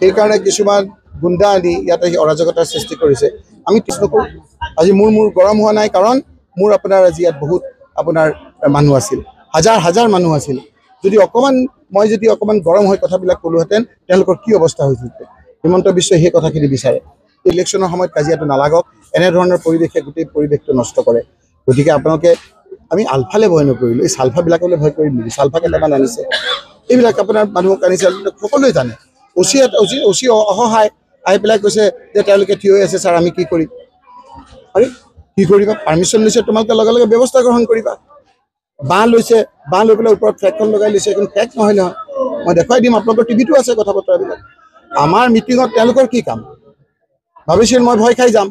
সেইকাৰণে কিছুমান গুণ্ডা আনি ইয়াতে অৰাজকতাৰ সৃষ্টি কৰিছে। আমি কিছু নকৰোঁ। আজি মোৰ গৰম হোৱা নাই, কাৰণ মোৰ আপোনাৰ আজি ইয়াত বহুত আপোনাৰ মানুহ আছিল, হাজাৰ হাজাৰ মানুহ আছিল। যদি অকণমান গৰম হৈ কথাবিলাক ক'লোহেঁতেন, তেওঁলোকৰ কি অৱস্থা হৈছিল। হিমন্ত বিশ্বই সেই কথাখিনি বিচাৰে। ইলেকশ্যনৰ সময়ত কাজিয়াটো নালাগক, এনেধৰণৰ পৰিৱেশে গোটেই পৰিৱেশটো নষ্ট কৰে। গতিকে আপোনালোকে, আমি আলফালে ভয় নকৰিলোঁ, এই চালফাবিলাকলৈ ভয় কৰিম নেকি? চালফা কেইটামান আনিছে, এইবিলাক আপোনাৰ মানুহক আনিছে, সকলোৱে জানে। অচি অসহায় আহি পেলাই কৈছে যে তেওঁলোকে থিয় হৈ আছে, ছাৰ আমি কি কৰিম? আৰে কি কৰিবা? পাৰ্মিশ্যন লৈছে, তোমালোকে লগে লগে ব্যৱস্থা গ্ৰহণ কৰিবা। বাঁহ লৈছে, বাঁহ লৈ পেলাই ওপৰত ফ্লেগখন লগাই লৈছে, এখন ফ্লেগ নহয় নহয়। মই দেখুৱাই দিম, আপোনালোকৰ টিভিটো আছে কথা বতৰাবিলাক। আমাৰ মিটিঙত তেওঁলোকৰ কি কাম? ভাবিছিল মই ভয় খাই যাম।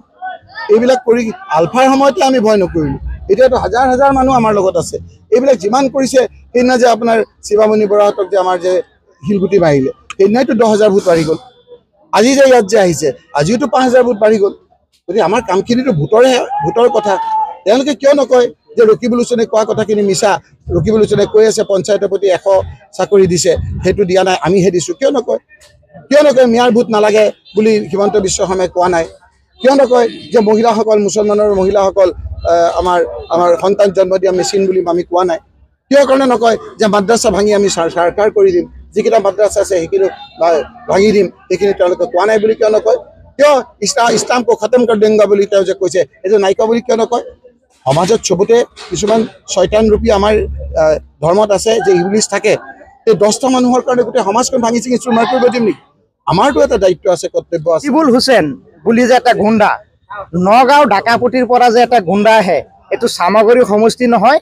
এইবিলাক কৰি আলফাৰ সময়তে আমি ভয় নকৰিলোঁ। এতিয়াতো হাজাৰ হাজাৰ মানুহ আমাৰ লগত আছে। এইবিলাক যিমান কৰিছে, সেইদিনা যে আপোনাৰ শিৱামণি বৰাহঁতক যে আমাৰ যে শিলগুটি মাৰিলে, সেইদিনাইতো 10,000 ভোট বাঢ়ি গ'ল। আজি যে ইয়াত যে আহিছে, আজিওতো 5,000 ভোট বাঢ়ি গ'ল। গতিকে আমাৰ কামখিনিতো ভোটৰ কথা। তেওঁলোকে কিয় নকয় যে ৰকিবুল হুছেইনে কোৱা কথাখিনি মিছা? ৰকিবুল হুছেইনে কৈ আছে পঞ্চায়তৰ প্ৰতি 100 চাকৰি দিছে, সেইটো দিয়া নাই, আমিহে দিছোঁ। কিয় নকয় মিয়াৰ ভোট নালাগে বুলি হিমন্ত বিশ্ব শৰ্মাই কোৱা নাই? কিয় নকয় যে মহিলাসকল, মুছলমানৰ মহিলাসকল আমাৰ সন্তান জন্ম দিয়া মেচিন বুলি আমি কোৱা নাই? কিয় কাৰণে নকয় যে মাদ্ৰাছা ভাঙি আমি চৰকাৰ কৰি দিম, যিকেইটা মাদ্ৰাছা আছে সেইখিনি ভাঙি দিম, সেইখিনি তেওঁলোকে কোৱা নাই বুলি কিয় নকয়? কিয় ইছলামক খতম কৰি দেংগা বুলি তেওঁ যে কৈছে, এইটো নাইকোৱা বুলি কিয় নকয়? সমাজত চবতে কিছুমান শয়তান ৰূপী আমাৰ ধৰ্মত আছে যে ইবলিছ থাকে। এই 10টা মানুহৰ কাৰণে গোটেই সমাজখন ভাঙি চিঙি চুৰমাৰ কৰিব দিম নেকি? আমাৰতো এটা দায়িত্ব আছে, কৰ্তব্য আছে। ৰকিবুল হুছেইন বুলি যে এটা গুণ্ডা, নগাঁও ডাকাপতিৰ পৰা যে এটা গুণ্ডা আহে, এইটো চামগুৰি সমষ্টি নহয়,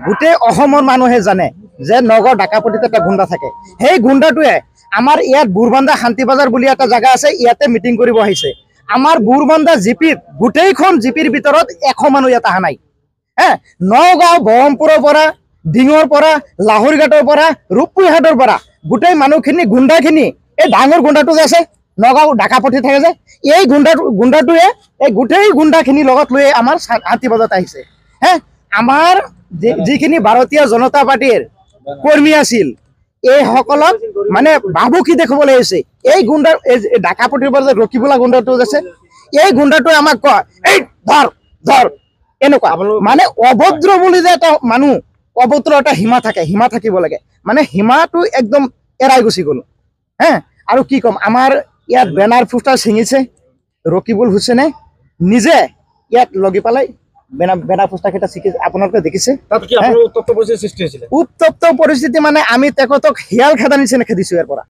গোটেই অসমৰ মানুহে জানে যে নগাঁও ডাকাপতিত এটা গুণ্ডা থাকে। সেই গুণ্ডাটোৱে আমাৰ ইয়াত বুৰবান্ধা শান্তি বজাৰ বুলি এটা জাগা আছে, ইয়াতে মিটিং কৰিব আহিছে। আমাৰ বুৰবান্ধা জিপিত, গোটেইখন জিপিৰ ভিতৰত 100 মানুহ ইয়াত অহা নাই। নগাঁও ব্ৰহ্মপুৰৰ পৰা, ডিঙৰ পৰা, লাহৰীঘাটৰ পৰা, ৰূপপুৰহাটৰ পৰা গোটেই মানুহখিনি, গুণ্ডাখিনি, এই ডাঙৰ গুণ্ডাটো যে আছে নগাঁও ডাকাপতি থাকে যে, এই গুণ্ডাটোৱে এই গোটেই গুণ্ডাখিনিৰ লগত লৈ আমাৰ শান্তি বজাৰত আহিছে। আমাৰ যিখিনি ভাৰতীয় জনতা পাৰ্টিৰ কৰ্মী আছিল, এইসকলক মানে ভাবুকি দেখুৱাবলৈ আহিছে। এই গুণ্ডাৰ ডাকাপতিৰ পৰা যে ৰকিবুলা গুণ্ডাটো আছে, এই গুণ্ডাটোৱে আমাক কয় এই ধৰ এনেকুৱা। মানে অভদ্ৰ বুলি যে এটা মানুহ, অভদ্ৰ এটা সীমা থাকে, সীমা থাকিব লাগে। মানে সীমাটো একদম এৰাই গুচি গ'ল। আৰু কি ক'ম, আমাৰ ইয়াত বেনাৰ পোষ্টাৰ ছিঙিছে ৰকিবুল হুছেইনে নিজে, ইয়াত লগি পেলাই বেনাৰ পোষ্টাৰ কেইটা ছিঙিছে, আপোনালোকে দেখিছে। উত্তপ্ত পৰিস্থিতি মানে আমি তেখেতক শিয়াল খেদা নিচিনা খেদিছো ইয়াৰ পৰা।